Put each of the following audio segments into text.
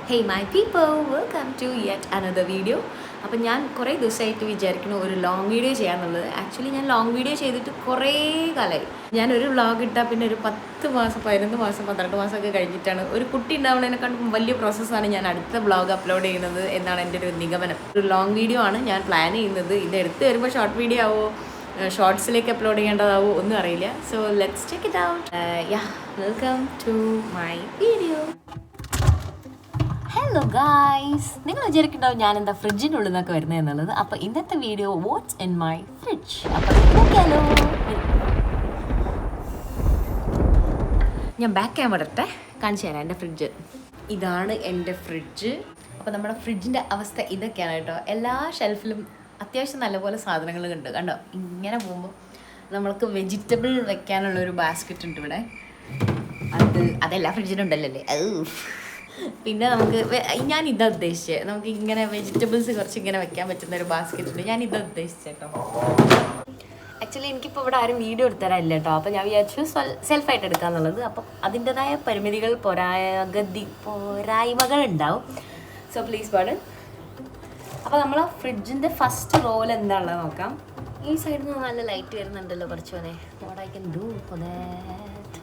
Hey my people, welcome to yet another video. അപ്പം ഞാൻ കുറേ ദിവസമായിട്ട് വിചാരിക്കുന്നു ഒരു ലോങ് വീഡിയോ ചെയ്യാന്നുള്ളത്. ആക്ച്വലി ഞാൻ ലോങ് വീഡിയോ ചെയ്തിട്ട് കുറേ കാലമായി. ഞാനൊരു വ്ളോഗ് ഇട്ടാൽ പിന്നെ ഒരു 10 മാസം 11 മാസം 12 മാസമൊക്കെ കഴിഞ്ഞിട്ടാണ് ഒരു കുട്ടി ഉണ്ടാവുന്നതിനെക്കാളും വലിയ പ്രോസസ്സാണ് ഞാൻ അടുത്ത വ്ളോഗ് അപ്ലോഡ് ചെയ്യുന്നത് എന്നാണ് എൻ്റെ ഒരു നിഗമനം. ഒരു ലോങ് വീഡിയോ ആണ് ഞാൻ പ്ലാൻ ചെയ്യുന്നത്. ഇത് എടുത്ത് വരുമ്പോൾ ഷോർട്ട് വീഡിയോ ആവോ ഷോർട്സിലേക്ക് അപ്ലോഡ് ചെയ്യേണ്ടതാവോ ഒന്നും അറിയില്ല. So let's check it out. Welcome to my video. Hello guys, നിങ്ങൾ വിചാരിക്കുന്നുണ്ടാവും ഞാൻ എന്താ ഫ്രിഡ്ജിൻ്റെ ഉള്ളിൽ നിന്നൊക്കെ വരുന്നത് എന്നുള്ളത്. അപ്പോൾ ഇന്നത്തെ video what's in my fridge. അപ്പോൾ നോക്കിയാലോ. ഞാൻ ബാക്ക് ക്യാമറ ഇട്ടെ കാണിച്ചു തരാം എൻ്റെ ഫ്രിഡ്ജ്. ഇതാണ് എൻ്റെ ഫ്രിഡ്ജ്. അപ്പോൾ നമ്മുടെ ഫ്രിഡ്ജിൻ്റെ അവസ്ഥ ഇതൊക്കെയാണ് കേട്ടോ. എല്ലാ ഷെൽഫിലും അത്യാവശ്യം നല്ലപോലെ സാധനങ്ങളുണ്ട്. കണ്ടോ, ഇങ്ങനെ പോകുമ്പോൾ നമ്മൾക്ക് വെജിറ്റബിൾ വെക്കാനുള്ളൊരു ബാസ്ക്കറ്റ് ഉണ്ട് ഇവിടെ. അതെല്ലാ ഫ്രിഡ്ജിനും ഉണ്ടല്ലോ. പിന്നെ നമുക്ക് ഞാൻ ഇതാ ഉദ്ദേശിച്ചത്, നമുക്ക് ഇങ്ങനെ വെജിറ്റബിൾസ് കുറച്ച് ഇങ്ങനെ വെക്കാൻ പറ്റുന്ന ഒരു ബാസ്ക്കറ്റ് ഉണ്ട്. ഞാൻ ഇതാ ഉദ്ദേശിച്ചത് കേട്ടോ. ആക്ച്വലി എനിക്കിപ്പോൾ ഇവിടെ ആരും വീഡിയോ എടുത്തരാനില്ല കേട്ടോ. അപ്പോൾ ഞാൻ വിചാരിച്ചു സെൽഫായിട്ട് എടുക്കാന്നുള്ളത്. അപ്പം അതിൻ്റെതായ പരിമിതികൾ പോരായ്മകൾ ഉണ്ടാവും. So please pardon. അപ്പോൾ നമ്മൾ ഫ്രിഡ്ജിൻ്റെ ഫസ്റ്റ് റോൾ എന്താണുള്ളത് നോക്കാം. ഈ സൈഡിൽ നിന്ന് നല്ല ലൈറ്റ് വരുന്നുണ്ടല്ലോ കുറച്ചോനെ. What I can do for that.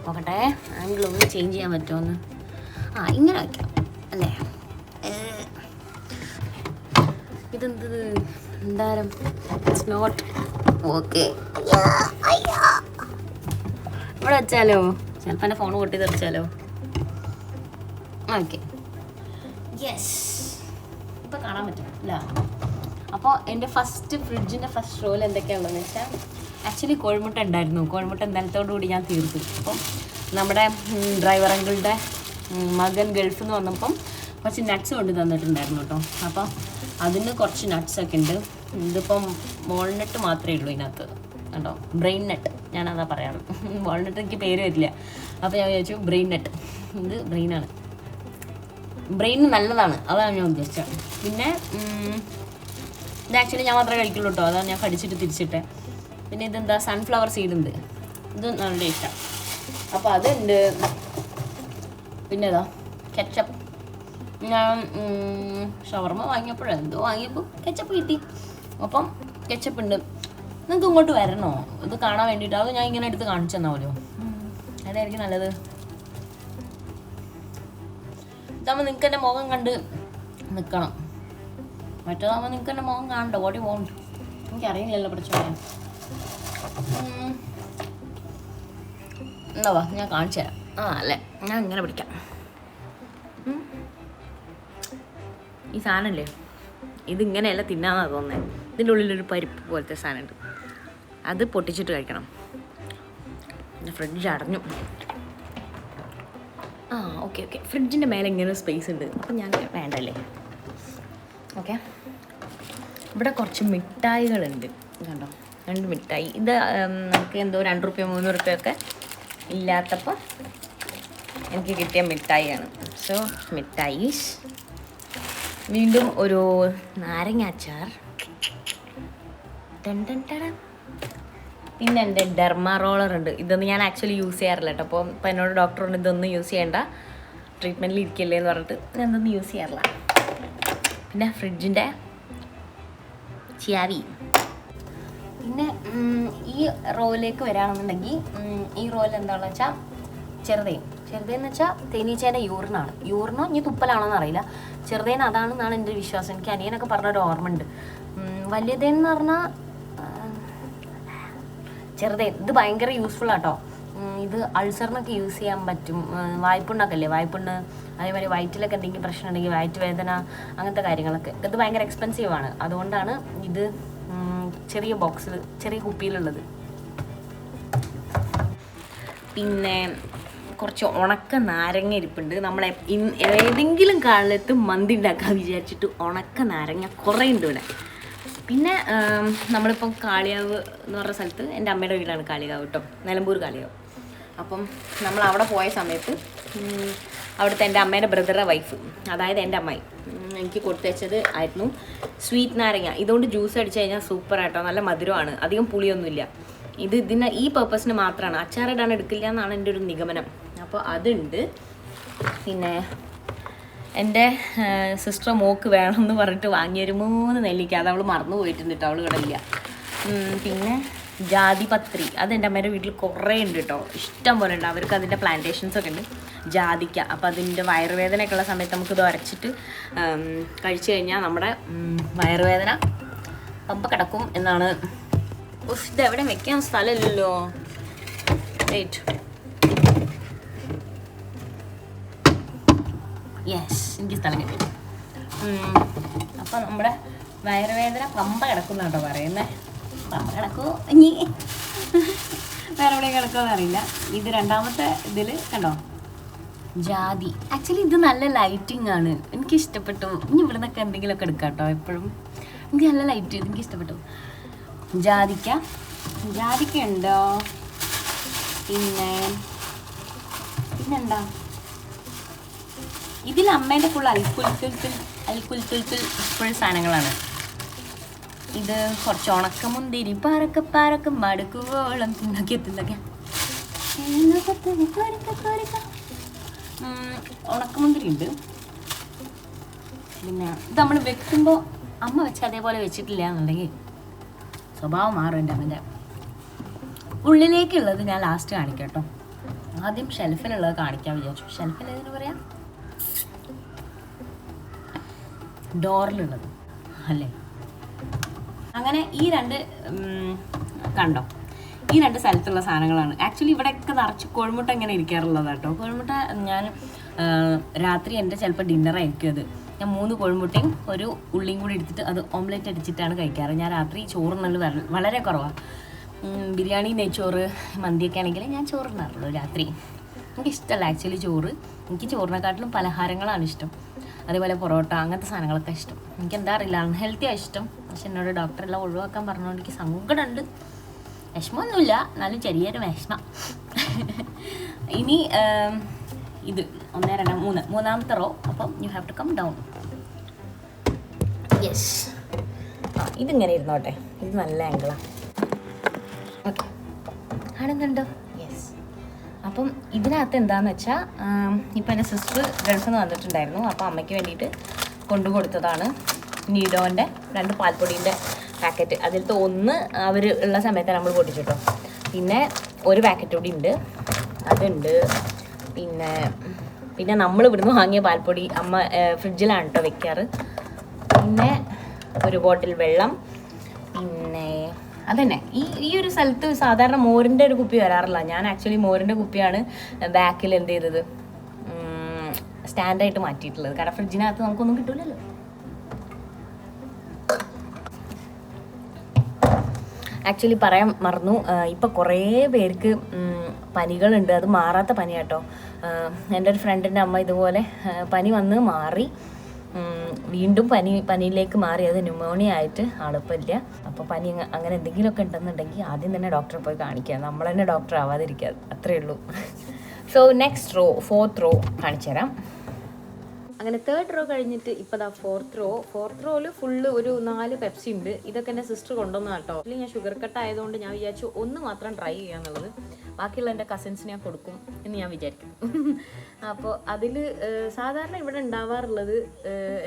നോക്കട്ടെ, ആംഗിൾ ഒന്ന് ചേഞ്ച് ചെയ്യാൻ പറ്റുമോന്ന്. ഇങ്ങനെ വയ്ക്കാം അല്ലേ. ഇതെന്തത് എന്തായാലും ഇറ്റ്സ് നോട്ട് ഓക്കെ. ഇവിടെ വെച്ചാലോ, ചിലപ്പോൾ എൻ്റെ ഫോൺ പൊട്ടി തെറിച്ചാലോ. ഓക്കെ, യെസ്, ഇപ്പം കാണാൻ പറ്റും അല്ല. അപ്പോൾ എൻ്റെ ഫ്രിഡ്ജിൻ്റെ ഫസ്റ്റ് റോൾ എന്തൊക്കെയാണെന്ന് വെച്ചാൽ, ആക്ച്വലി കോഴിമുട്ട ഉണ്ടായിരുന്നു. കോഴിമുട്ട ഇന്നലത്തോടുകൂടി ഞാൻ തീർത്തു. അപ്പം നമ്മുടെ ഡ്രൈവർ അങ്കിളുടെ മകൻ ഗൾഫിൽ നിന്ന് വന്നപ്പം കുറച്ച് നട്ട്സ് കൊണ്ട് തന്നിട്ടുണ്ടായിരുന്നു കേട്ടോ. അപ്പോൾ അതിന് കുറച്ച് നട്ട്സൊക്കെ ഉണ്ട്. ഇതിപ്പം വാൾനട്ട് മാത്രമേ ഉള്ളൂ ഇതിനകത്ത് കേട്ടോ. ബ്രെയിൻ നട്ട് ഞാനതാ പറയാറ്. വാൾനട്ട് എനിക്ക് പേര് വരില്ല. അപ്പോൾ ഞാൻ വിചാരിച്ചു ബ്രെയിൻ നട്ട്. ഇത് ബ്രെയിനാണ്. ബ്രെയിൻ നല്ലതാണ്, അതാണ് ഞാൻ ഉദ്ദേശിച്ചത്. പിന്നെ ഇത് ആക്ച്വലി ഞാൻ മാത്രമേ കഴിക്കുള്ളൂ കേട്ടോ. അതാണ് ഞാൻ കടിച്ചിട്ട് തിരിച്ചിട്ടെ. പിന്നെ ഇതെന്താ, സൺഫ്ലവർ സീഡ് ഉണ്ട്. ഇത് നല്ല ഇഷ്ടം. അപ്പോൾ അതുണ്ട്. പിന്നെ ഇതാ കെച്ചപ്പ്. ഞാൻ ഷവർമ്മ വാങ്ങിയപ്പോഴെന്തോ വാങ്ങിയപ്പോൾ കെച്ചപ്പ് കിട്ടി. അപ്പം കെച്ചപ്പ് ഉണ്ട്. നിങ്ങൾക്ക് ഇങ്ങോട്ട് വരണോ ഇത് കാണാൻ വേണ്ടിയിട്ട്? അത് ഞാൻ ഇങ്ങനെ എടുത്ത് കാണിച്ചു തന്നാമല്ലോ. അതായിരിക്കും നല്ലത്. ഇതാകുമ്പോൾ നിങ്ങൾക്ക് എൻ്റെ മുഖം കണ്ട് നിൽക്കണം. മറ്റേതാകുമ്പോൾ നിങ്ങൾക്ക് എൻ്റെ മുഖം കാണണ്ട. What you want. എനിക്കറിയില്ലല്ലോ പ്രശ്നം. എന്താ ഞാൻ കാണിച്ചു തരാം. അല്ലേ, ഞാൻ ഇങ്ങനെ പിടിക്കാം. ഈ സാധനമല്ലേ, ഇതിങ്ങനെയല്ല തിന്നാന്നാണ് തോന്നുന്നത്. ഇതിൻ്റെ ഉള്ളിലൊരു പരിപ്പ് പോലത്തെ സാധനമുണ്ട്. അത് പൊട്ടിച്ചിട്ട് കഴിക്കണം. ഫ്രിഡ്ജ് അടഞ്ഞു. ഓക്കെ. ഫ്രിഡ്ജിൻ്റെ മേലെ ഇങ്ങനെ സ്പേസ് ഉണ്ട്. അപ്പം ഞാൻ വേണ്ടല്ലേ. ഓക്കെ, ഇവിടെ കുറച്ച് മിഠായികളുണ്ട്. കണ്ടോ, 2 മിഠായി. ഇത് നമുക്ക് എന്തോ 2 രൂപ 3 രൂപയൊക്കെ ഇല്ലാത്തപ്പോൾ എനിക്ക് കിട്ടിയ മിഠായിയാണ്. സോ മിഠായിസ്. വീണ്ടും ഒരു നാരങ്ങ അച്ചാർ. പിന്നെ എൻ്റെ ഡെർമ റോളർ ഉണ്ട്. ഇതൊന്നും ഞാൻ ആക്ച്വലി യൂസ് ചെയ്യാറില്ല കേട്ടോ. അപ്പോൾ എന്നോട് ഡോക്ടർ ഉണ്ട് ഇതൊന്നും യൂസ് ചെയ്യേണ്ട, ട്രീറ്റ്മെൻറ്റിൽ ഇരിക്കല്ലേ എന്ന് പറഞ്ഞിട്ട് ഞാൻ ഇതൊന്നും യൂസ് ചെയ്യാറില്ല. പിന്നെ ഫ്രിഡ്ജിൻ്റെ ചാവി. പിന്നെ ഈ റോയിലേക്ക് വരികയാണെന്നുണ്ടെങ്കിൽ ഈ റോയിൽ എന്താണെന്ന് വെച്ചാൽ ചെറുതേന്ന് വെച്ചാൽ തേനീച്ചേൻ്റെ യൂറിനാണ്. യൂറിനോ ഇനി തുപ്പലാണോന്ന് അറിയില്ല. ചെറുതേന്ന് അതാണെന്നാണ് എൻ്റെ വിശ്വാസം. എനിക്ക് അനിയനൊക്കെ പറഞ്ഞൊരു ഓർമ്മ ഉണ്ട്. വലിയതേന്ന് പറഞ്ഞാൽ ചെറുതേൻ. ഇത് ഭയങ്കര യൂസ്ഫുൾ ആട്ടോ. ഇത് അൾസറിനൊക്കെ യൂസ് ചെയ്യാൻ പറ്റും. വായ്പുണ്ണൊക്കെ അല്ലേ, വായ്പുണ്ണ്, അതേമാതിരി വയറ്റിലൊക്കെ എന്തെങ്കിലും പ്രശ്നം ഉണ്ടെങ്കിൽ വയറ്റ് വേദന, അങ്ങനത്തെ കാര്യങ്ങളൊക്കെ. ഇത് ഭയങ്കര എക്സ്പെൻസീവാണ്. അതുകൊണ്ടാണ് ഇത് ചെറിയ ബോക്സിൽ ചെറിയ കുപ്പിയിലുള്ളത്. പിന്നെ കുറച്ച് ഉണക്ക നാരങ്ങ ഇരിപ്പുണ്ട്. നമ്മളെ ഏതെങ്കിലും കാലത്ത് മന്തി ഉണ്ടാക്കാൻ വിചാരിച്ചിട്ട് ഉണക്ക നാരങ്ങ കുറേ ഉണ്ട് ഇവിടെ. പിന്നെ നമ്മളിപ്പം കാളിയാവ് എന്ന് പറഞ്ഞ സ്ഥലത്ത്, എൻ്റെ അമ്മയുടെ വീടാണ് കാളികാവ് കേട്ടോ, നിലമ്പൂർ കാളികാവ്. അപ്പം നമ്മൾ അവിടെ പോയ സമയത്ത് അവിടുത്തെ എൻ്റെ അമ്മേൻ്റെ ബ്രദറുടെ വൈഫ്, അതായത് എൻ്റെ അമ്മായി, എനിക്ക് കൊടുത്തയച്ചത് ആയിരുന്നു സ്വീറ്റ് നാരങ്ങ. ഇതുകൊണ്ട് ജ്യൂസ് അടിച്ചു കഴിഞ്ഞാൽ സൂപ്പറായിട്ടോ, നല്ല മധുരമാണ്, അധികം പുളിയൊന്നുമില്ല. ഈ പർപ്പസിന് മാത്രമാണ്. അച്ചാറിടാൻ എടുക്കില്ല എന്നാണ് എൻ്റെ ഒരു നിഗമനം. അപ്പോൾ അതുണ്ട്. പിന്നെ എൻ്റെ സിസ്റ്റർ മോക്ക് വേണമെന്ന് പറഞ്ഞിട്ട് വാങ്ങിയൊരു 3 നെല്ലിക്ക, അത് അവൾ മറന്നു പോയിട്ടുണ്ട് കേട്ടോ, അവൾ ഇവിടെ ഇല്ല. പിന്നെ ജാതിപത്രി, അതെൻ്റെ അമ്മേൻ്റെ വീട്ടിൽ കുറേ ഉണ്ട് കേട്ടോ, ഇഷ്ടം പോലെ ഉണ്ട്. അവർക്ക് അതിൻ്റെ പ്ലാന്റേഷൻസ് ഒക്കെ ഉണ്ട്, ജാതിക്ക. അപ്പോൾ അതിൻ്റെ വയറുവേദനയൊക്കെ ഉള്ള സമയത്ത് നമുക്കിത് അരച്ചിട്ട് കഴിച്ചു കഴിഞ്ഞാൽ നമ്മുടെ വയറുവേദന പമ്പ കിടക്കും എന്നാണ്. ഇത് എവിടെ വെക്കാൻ സ്ഥലമില്ലല്ലോ. യെസ്, എനിക്ക് സ്ഥലം കിട്ടി. അപ്പം നമ്മുടെ വയറുവേദന പമ്പ കിടക്കുന്ന കേട്ടോ പറയുന്നത്. പമ്പ കിടക്കുമോ ഇനി വേറെ എവിടെയും കിടക്കുമെന്ന് അറിയില്ല. ഇത് രണ്ടാമത്തെ ഇതിൽ കണ്ടോ, ജാതി. ആക്ച്വലി ഇത് നല്ല ലൈറ്റിംഗ് ആണ്, എനിക്ക് ഇഷ്ടപ്പെട്ടു. ഇനി ഇവിടെ നിന്നൊക്കെ എന്തെങ്കിലുമൊക്കെ എടുക്കാം കേട്ടോ എപ്പോഴും. എനിക്ക് നല്ല ലൈറ്റ്, എനിക്ക് ഇഷ്ടപ്പെട്ടു. ജാതിക്ക ഉണ്ടോ? പിന്നെന്താ ഇതിൽ അമ്മേൻ്റെ ഫുൾ അൽക്കുൽത്തുൽ ഫുൾ സാധനങ്ങളാണ്. ഇത് കുറച്ച് ഉണക്കമുന്തിരി പാരക്ക മടുക്കുവോളം തിന്നൊക്കെ ഉണക്കമുന്തിരി ഉണ്ട്. പിന്നെ ഇത് നമ്മൾ വെക്കുമ്പോൾ അമ്മ വെച്ച് അതേപോലെ വെച്ചിട്ടില്ല എന്നുണ്ടെങ്കിൽ സ്വഭാവം മാറും. എൻ്റെ അമ്മൻ്റെ ഉള്ളിലേക്കുള്ളത് ഞാൻ ലാസ്റ്റ് കാണിക്കാം കേട്ടോ. ആദ്യം ഷെൽഫിലുള്ളത് കാണിക്കാൻ വിചാരിച്ചു. ഷെൽഫിൽ ഏതെന്ന് പറയാം, ഡോറിലുള്ളത് അല്ലേ. അങ്ങനെ ഈ രണ്ട് കണ്ടോ, ഈ രണ്ട് സ്ഥലത്തുള്ള സാധനങ്ങളാണ്. ആക്ച്വലി ഇവിടെയൊക്കെ നിറച്ച് കോഴിമുട്ട ഇങ്ങനെ ഇരിക്കാറുള്ളത് കേട്ടോ. കോഴിമുട്ട ഞാൻ രാത്രി എൻ്റെ ചിലപ്പോൾ ഡിന്നറായിരിക്കും അത്. ഞാൻ 3 കോഴിമുട്ടയും ഒരു ഉള്ളിയും കൂടി എടുത്തിട്ട് അത് ഓംലെറ്റ് അടിച്ചിട്ടാണ് കഴിക്കാറ്. ഞാൻ രാത്രി ചോറ് വളരെ കുറവാണ്. ബിരിയാണി, നെയ്ച്ചോറ്, മന്തിയൊക്കെ ആണെങ്കിൽ ഞാൻ ചോറ് തിന്നാറുള്ളൂ രാത്രി. എനിക്കിഷ്ടമല്ല ആക്ച്വലി ചോറ്. എനിക്ക് ചോറിനെക്കാട്ടിലും പലഹാരങ്ങളാണ് ഇഷ്ടം. അതേപോലെ പൊറോട്ട, അങ്ങനത്തെ സാധനങ്ങളൊക്കെ ഇഷ്ടം. എനിക്ക് എന്താ അറിയില്ല, അൺഹെൽത്തിയാണ് ഇഷ്ടം. പക്ഷെ എന്നോട് ഡോക്ടറെല്ലാം ഒഴിവാക്കാൻ പറഞ്ഞുകൊണ്ട് എനിക്ക് സങ്കടമുണ്ട്. വിഷമമൊന്നുമില്ല, എന്നാലും ചെറിയൊരു വിഷമം. ഇനി ഇത് 1 2 3 മൂന്നാമത്തെ റോ. അപ്പം you have to come down. Yes, ഇതിങ്ങനെ ഇരുന്നോട്ടെ, ഇത് നല്ല ആംഗിളാണ്. ഓക്കെ, കാണുന്നുണ്ടോ? യെസ്. അപ്പം ഇതിനകത്ത് എന്താണെന്ന് വെച്ചാൽ, ഇപ്പം എൻ്റെ സിസ്റ്റർ ഗൾഫിൽ നിന്ന് വന്നിട്ടുണ്ടായിരുന്നു. അപ്പോൾ അമ്മയ്ക്ക് വേണ്ടിയിട്ട് കൊണ്ടുകൊടുത്തതാണ് നീഡോൻ്റെ 2 പാൽപ്പൊടീൻ്റെ പാക്കറ്റ്. അതിലത്തെ 1 അവർ ഉള്ള സമയത്ത് നമ്മൾ പൊട്ടിച്ചിട്ടോ. പിന്നെ ഒരു പാക്കറ്റ് കൂടി ഉണ്ട്, അതുണ്ട്. പിന്നെ നമ്മൾ ഇവിടുന്ന് വാങ്ങിയ പാൽപ്പൊടി അമ്മ ഫ്രിഡ്ജിലാണ് കേട്ടോ വെക്കാറ്. പിന്നെ ഒരു ബോട്ടിൽ വെള്ളം. പിന്നെ അതന്നെ, ഈ ഒരു സ്ഥലത്ത് സാധാരണ മോരിൻ്റെ ഒരു കുപ്പി വരാറില്ല. ഞാൻ ആക്ച്വലി മോരിൻ്റെ കുപ്പിയാണ് ബാക്കിൽ എന്ത് ചെയ്തത്, സ്റ്റാൻഡായിട്ട് മാറ്റിയിട്ടുള്ളത്. കാരണം ഫ്രിഡ്ജിനകത്ത് നമുക്കൊന്നും കിട്ടൂലല്ലോ. ആക്ച്വലി പറയാൻ മറന്നു, ഇപ്പം കുറേ പേർക്ക് പനികളുണ്ട്. അത് മാറാത്ത പനിയാട്ടോ. എൻ്റെ ഒരു ഫ്രണ്ടിൻ്റെ അമ്മ ഇതുപോലെ പനി വന്ന് മാറി, വീണ്ടും പനിയിലേക്ക് മാറി. അത് ന്യൂമോണിയ ആയിട്ട് ആളിപ്പില്ല. അപ്പോൾ പനി അങ്ങനെ എന്തെങ്കിലുമൊക്കെ ഉണ്ടെന്നുണ്ടെങ്കിൽ ആദ്യം തന്നെ ഡോക്ടറെ പോയി കാണിക്കുക. നമ്മൾ തന്നെ ഡോക്ടർ ആവാതിരിക്കുക, അത്രയേ ഉള്ളൂ. So next raw, 4th raw കാണിച്ചു തരാം. അങ്ങനെ 3rd റോ കഴിഞ്ഞിട്ട് ഇപ്പോൾ ദാ 4th റോ. 4th റോയിൽ ഫുള്ള് ഒരു 4 പെപ്സി ഉണ്ട്. ഇതൊക്കെ എൻ്റെ സിസ്റ്റർ കൊണ്ടുവന്ന കേട്ടോ. അതിൽ ഞാൻ ഷുഗർ കട്ട് ആയതുകൊണ്ട് ഞാൻ വിചാരിച്ചു 1 മാത്രം ട്രൈ ചെയ്യാന്നുള്ളത്. ബാക്കിയുള്ള എൻ്റെ കസിൻസിന് ഞാൻ കൊടുക്കും എന്ന് ഞാൻ വിചാരിക്കുന്നു. അപ്പോൾ അതിൽ സാധാരണ ഇവിടെ ഉണ്ടാവാറുള്ളത്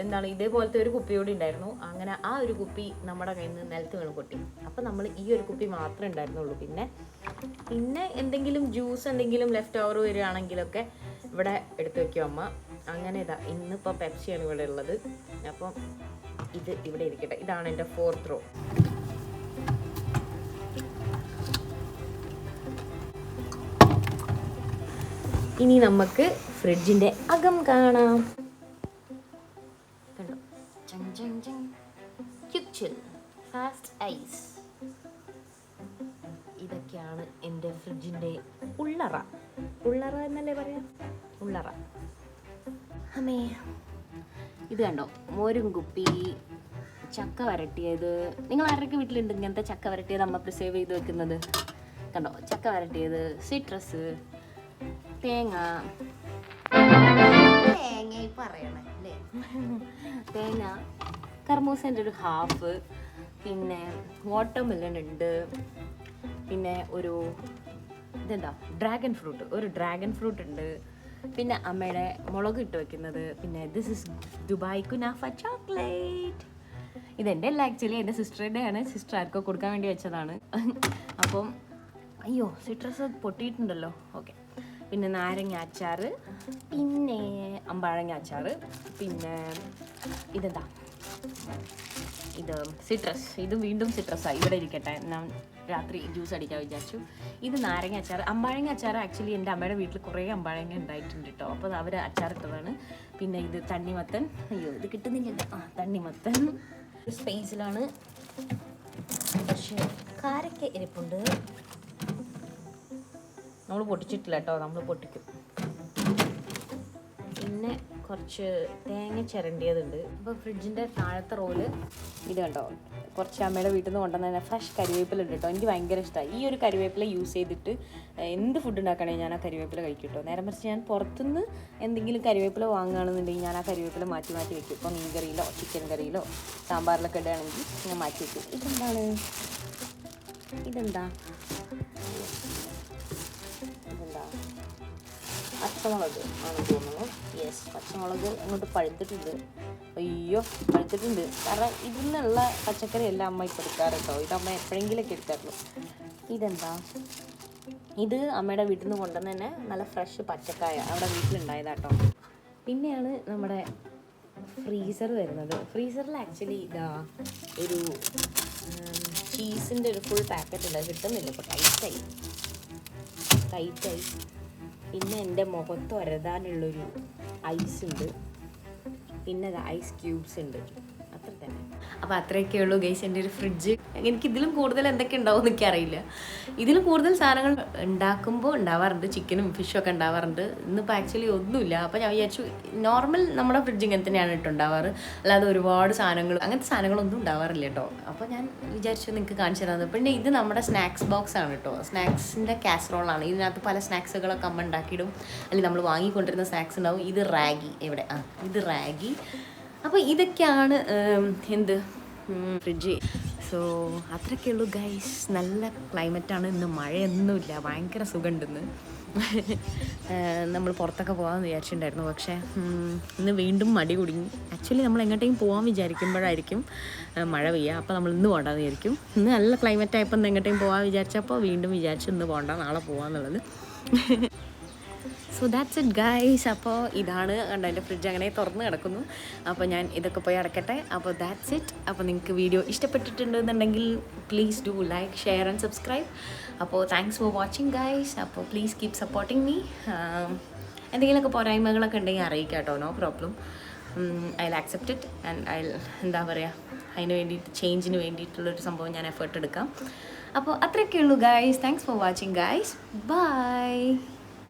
എന്താണ്, ഇതേപോലത്തെ ഒരു കുപ്പിയോടെ ഉണ്ടായിരുന്നു. അങ്ങനെ ആ ഒരു കുപ്പി നമ്മുടെ കയ്യിൽ നിന്ന് നിലത്ത് വീണ് പൊട്ടി. അപ്പോൾ നമ്മൾ ഈ ഒരു കുപ്പി മാത്രമേ ഉണ്ടായിരുന്നുള്ളൂ. പിന്നെ എന്തെങ്കിലും ജ്യൂസ് എന്തെങ്കിലും ലെഫ്റ്റ് ഓവർ വരികയാണെങ്കിലൊക്കെ ഇവിടെ എടുത്തു വയ്ക്കും അമ്മ. അങ്ങനെ ഇതാ ഇന്നിപ്പോൾ പെപ്സിയാണ് ഇവിടെ ഉള്ളത്. അപ്പം ഇത് ഇവിടെ ഇരിക്കട്ടെ. ഇതാണ് എൻ്റെ 4th റോ. ഇനി നമുക്ക് ഫ്രിഡ്ജിൻ്റെ അകം കാണാം. കണ്ടോ, ഫാസ്റ്റ് ഐസ്. ഇതൊക്കെയാണ് എൻ്റെ ഫ്രിഡ്ജിൻ്റെ ഉള്ളറ എന്നല്ലേ പറയാം, ഉള്ളറ. അമ്മേ, ഇത് കണ്ടോ, മോരും കുപ്പി, ചക്ക വരട്ടിയത്. നിങ്ങൾ ആരുടെയൊക്കെ വീട്ടിലുണ്ട് ഇങ്ങനത്തെ ചക്ക വരട്ടിയത് അമ്മ പ്രിസേർവ് ചെയ്ത് വെക്കുന്നത്? കണ്ടോ, ചക്ക വരട്ടിയത്, സിട്രസ്, തേങ്ങ പറയണേ അല്ലേ, തേങ്ങ, കർമൂസൻ്റെ ഒരു ഹാഫ്, പിന്നെ വാട്ടർമെലൺ ഉണ്ട്, പിന്നെ ഒരു ഇതെന്താ ഡ്രാഗൺ ഫ്രൂട്ട് ഉണ്ട്, പിന്നെ അമ്മയുടെ മുളക് ഇട്ട് വെക്കുന്നത്. പിന്നെ this is Dubai kunafa chocolate. ഇതെൻ്റെ അല്ല, ആക്ച്വലി എൻ്റെ സിസ്റ്ററുടെ ആണ്. സിസ്റ്റർ ആർക്കോ കൊടുക്കാൻ വേണ്ടി വെച്ചതാണ്. അപ്പം അയ്യോ സിട്രസ് പൊട്ടിയിട്ടുണ്ടല്ലോ. ഓക്കെ. പിന്നെ നാരങ്ങ അച്ചാർ, പിന്നെ അമ്പഴങ്ങ അച്ചാർ, പിന്നെ ഇതെന്താ ഇത് സിട്രസ്. ഇത് വീണ്ടും സിട്രസാണ്. ഇവിടെ ഇരിക്കട്ടെ, ഞാൻ രാത്രി ജ്യൂസ് അടിക്കാൻ വിചാരിച്ചു. ഇത് നാരങ്ങ അച്ചാർ. അമ്പഴങ്ങ അച്ചാർ ആക്ച്വലി എൻ്റെ അമ്മയുടെ വീട്ടിൽ കുറേ അമ്പഴങ്ങ ഉണ്ടായിട്ടുണ്ട് കേട്ടോ. അപ്പോൾ അവർ അച്ചാറിട്ടതാണ്. പിന്നെ ഇത് തണ്ണിമത്തൻ. അയ്യോ ഇത് കിട്ടുന്നില്ലല്ലോ. തണ്ണിമത്തൻ സ്പേസിലാണ്. പക്ഷേ കാരക്ക ഇരിപ്പുണ്ട്. നമ്മൾ പൊട്ടിച്ചിട്ടില്ല കേട്ടോ, നമ്മൾ പൊട്ടിക്കും. പിന്നെ കുറച്ച് തേങ്ങ ചിരണ്ടിയതുണ്ട്. അപ്പോൾ ഫ്രിഡ്ജിൻ്റെ താഴത്തെ റോല് ഇത് കണ്ടോ, കുറച്ച് അമ്മയുടെ വീട്ടിൽ നിന്ന് കൊണ്ടുവന്ന ഫ്രഷ് കരിവേപ്പില ഉണ്ട് കേട്ടോ. എനിക്ക് ഭയങ്കര ഇഷ്ടമായി ഈ ഒരു കരിവേപ്പില യൂസ് ചെയ്തിട്ട് എന്ത് ഫുഡ് ഉണ്ടാക്കണമെങ്കിൽ ഞാൻ ആ കരിവേപ്പില കഴിക്കും കേട്ടോ. നേരെ മറിച്ച് ഞാൻ പുറത്തുനിന്ന് എന്തെങ്കിലും കരിവേപ്പില വാങ്ങുകയാണെന്നുണ്ടെങ്കിൽ ഞാൻ ആ കരിവേപ്പില മാറ്റി മാറ്റി വെക്കും. ഇപ്പോൾ മീൻ കറിയിലോ ചിക്കൻ കറിയിലോ സാമ്പാറിലൊക്കെ ഇടുകയാണെങ്കിൽ ഞാൻ മാറ്റി വെക്കും. ഇതെന്താണ്, ഇതെന്താ പച്ചമുളക് ആണെന്ന് തോന്നുന്നു. യെസ്, പച്ചമുളക് അങ്ങോട്ട് പഴുത്തിട്ടുണ്ട്. അയ്യോ പഴുത്തിട്ടുണ്ട്. കാരണം ഇതിൽ നിന്നുള്ള പച്ചക്കറി എല്ലാം അമ്മ ഇപ്പോൾ എടുക്കാറ് കേട്ടോ. ഇത് അമ്മ എപ്പോഴെങ്കിലൊക്കെ എടുക്കാറുള്ളൂ. ഇതെന്താ, ഇത് അമ്മയുടെ വീട്ടിൽ നിന്ന് കൊണ്ടുവന്ന് തന്നെ നല്ല ഫ്രഷ് പച്ചക്കായ അവിടെ വീട്ടിലുണ്ടായതാട്ടോ. പിന്നെയാണ് നമ്മുടെ ഫ്രീസർ വരുന്നത്. ഫ്രീസറിൽ ആക്ച്വലി ഇതാ ഒരു ചീസിൻ്റെ ഒരു ഫുൾ പാക്കറ്റ് ഉണ്ട്. അത് കിട്ടുന്നില്ല ഇപ്പോൾ, ടൈറ്റായി. പിന്നെ എൻ്റെ മുഖത്ത് ഒരതാനുള്ളൊരു ഐസ് ഉണ്ട്. പിന്നെ ഐസ് ക്യൂബ്സ് ഉണ്ട്. അത്ര തന്നെ. അപ്പോൾ അത്രയൊക്കെ ഉള്ളൂ ഗൈസ് എൻ്റെ ഒരു ഫ്രിഡ്ജ്. എനിക്കിതിലും കൂടുതൽ എന്തൊക്കെ ഉണ്ടാവും എന്നൊക്കെ അറിയില്ല. ഇതിലും കൂടുതൽ സാധനങ്ങൾ ഉണ്ടാക്കുമ്പോൾ ഉണ്ടാവാറുണ്ട്. ചിക്കനും ഫിഷും ഒക്കെ ഉണ്ടാവാറുണ്ട്. ഇന്നിപ്പോൾ ആക്ച്വലി ഒന്നുമില്ല. അപ്പോൾ ഞാൻ വിചാരിച്ചു നോർമൽ നമ്മുടെ ഫ്രിഡ്ജ് ഇങ്ങനെ തന്നെയാണ് ഇട്ടുണ്ടാവാറ്. അല്ലാതെ ഒരുപാട് സാധനങ്ങൾ അങ്ങനത്തെ സാധനങ്ങളൊന്നും ഉണ്ടാവാറില്ല കേട്ടോ. അപ്പോൾ ഞാൻ വിചാരിച്ചു നിങ്ങൾക്ക് കാണിച്ചു തരാമെന്ന്. പിന്നെ ഇത് നമ്മുടെ സ്നാക്സ് ബോക്സ് ആണ് കേട്ടോ. സ്നാക്സിൻ്റെ കാസറോളാണ്. ഇതിനകത്ത് പല സ്നാക്സുകളൊക്കെ അമ്മ ഉണ്ടാക്കിയിടും. അല്ലെങ്കിൽ നമ്മൾ വാങ്ങിക്കൊണ്ടിരുന്ന സ്നാക്സ് ഉണ്ടാവും. ഇത് റാഗി. എവിടെ ഇത് റാഗി. അപ്പോൾ ഇതൊക്കെയാണ് എന്ത് ഫ്രിഡ്ജ്. സോ അത്രയൊക്കെ ഉള്ളൂ ഗൈസ്. നല്ല ക്ലൈമറ്റാണ് ഇന്ന്. മഴയൊന്നുമില്ല. ഭയങ്കര സുഖമുണ്ടെന്ന്. നമ്മൾ പുറത്തൊക്കെ പോകാമെന്ന് വിചാരിച്ചിട്ടുണ്ടായിരുന്നു. പക്ഷേ ഇന്ന് വീണ്ടും മടി കുടുങ്ങി. ആക്ച്വലി നമ്മൾ എങ്ങോട്ടേക്കും പോകാൻ വിചാരിക്കുമ്പോഴായിരിക്കും മഴ പെയ്യുക. അപ്പോൾ നമ്മൾ ഇന്ന് പോകണ്ടെന്ന് വിചാരിക്കും. ഇന്ന് നല്ല ക്ലൈമറ്റ് ആയപ്പോൾ ഇന്ന് എങ്ങോട്ടേക്കും പോകാൻ വിചാരിച്ചപ്പോൾ വീണ്ടും വിചാരിച്ചു ഇന്ന് പോകണ്ട, നാളെ പോകാമെന്നുള്ളത്. So that's it guys. അപ്പോൾ ഇതാണ് കണ്ടോ, എൻ്റെ ഫ്രിഡ്ജ് അങ്ങനെ തുറന്ന് കിടക്കുന്നു. അപ്പോൾ ഞാൻ ഇതൊക്കെ പോയി അടക്കട്ടെ. അപ്പോൾ ദാറ്റ്സ് ഇറ്റ്. അപ്പോൾ നിങ്ങൾക്ക് വീഡിയോ ഇഷ്ടപ്പെട്ടിട്ടുണ്ടെന്നുണ്ടെങ്കിൽ please do like, share and subscribe. അപ്പോൾ താങ്ക്സ് ഫോർ വാച്ചിങ് ഗൈസ്. അപ്പോൾ പ്ലീസ് കീപ് സപ്പോർട്ടിങ് മീ. എന്തെങ്കിലുമൊക്കെ പോരായ്മകളൊക്കെ ഉണ്ടെങ്കിൽ അറിയിക്കാം കേട്ടോ. No problem. I will accept it and I എന്താ പറയുക, അതിന് വേണ്ടിയിട്ട് ചേഞ്ചിന് വേണ്ടിയിട്ടുള്ളൊരു സംഭവം ഞാൻ എഫേർട്ട് എടുക്കാം. അപ്പോൾ അത്രയൊക്കെ ഉള്ളൂ guys. Thanks for watching guys. By.